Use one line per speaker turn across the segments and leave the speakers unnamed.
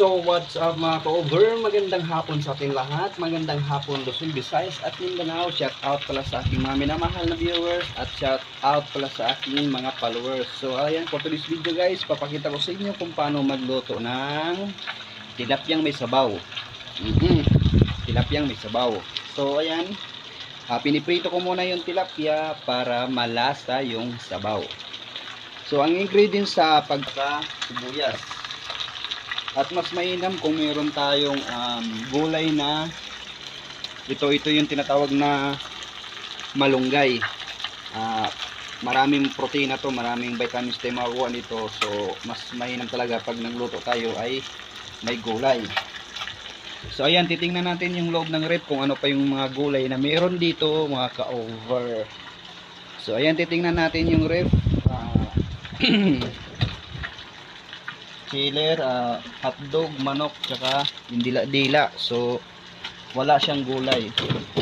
So what's up mga ka-over? Magandang hapon sa ating lahat. Magandang hapon Luzon, Visayas at Mindanao. Shout out pala sa aking mga minamahal na viewers at shout out pala sa aking mga followers. So ayan, for today's video guys, papakita ko sa inyo kung paano magluto ng tilapyang may sabaw. Tilapyang may sabaw. So ayan, piniprito ko muna yung tilapia para malasa yung sabaw. So ang ingredients sa sibuyas. At mas mainam kung mayroon tayong gulay na ito yung tinatawag na malunggay. Maraming protina to, maraming vitamins tayo makukuha nito. So mas mainam talaga pag nagluto tayo ay may gulay. So ayan, titingnan natin yung loob ng ref kung ano pa yung mga gulay na mayroon dito mga ka-over. So ayan, titingnan natin yung ref. Chiller, hotdog, manok, tsaka yung dila-dila. So wala siyang gulay.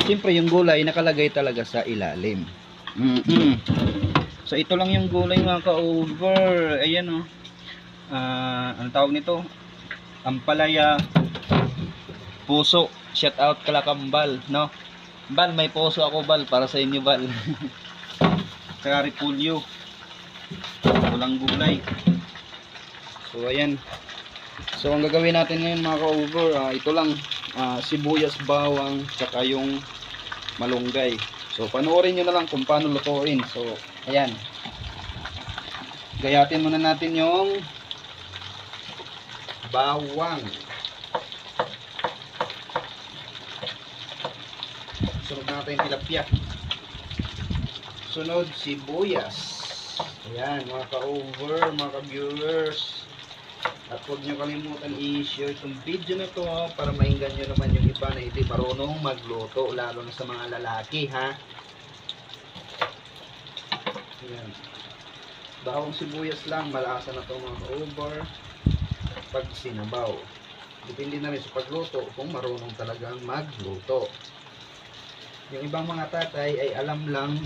Siyempre yung gulay nakalagay talaga sa ilalim. So ito lang yung gulay mga ka-over. Ayan ano tawag nito? Ampalaya, puso. Shout out kala Kambal, no? Bal, may puso ako Bal para sa inyo Bal. Tsaka repulyo. Walang gulay. So ayan. So ang gagawin natin ngayon mga ka-over, ito lang, sibuyas, bawang, saka yung malunggay. So panoorin nyo na lang kung paano lutuin. So ayan, gayatin muna natin yung bawang. Sunod natin yung tilapia. Sunod sibuyas. Ayan mga ka-over, mga ka-viewers. At huwag nyo kalimutan i-share itong video na to para mainggan nyo naman yung iba na hindi marunong magluto, lalo na sa mga lalaki, ha? Ayan. Bawang sibuyas lang, malasa na to mga ka-over pag sinabaw. Depende na rin sa pagluto kung marunong talagang magluto. Yung ibang mga tatay ay alam lang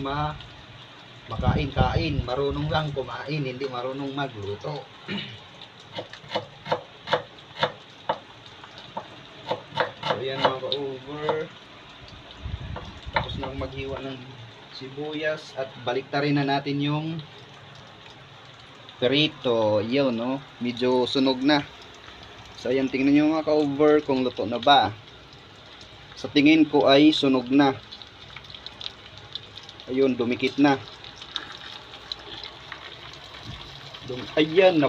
makain-kain, marunong lang kumain, hindi marunong magluto. So ayan mga ka-over, tapos nang maghiwa ng sibuyas at baliktarin na natin yung perito. Yun, no? Medyo sunog na. So ayan, tingnan nyo mga ka-over kung luto na ba. Sa tingin ko ay sunog na. Ayun, dumikit na. Ayan,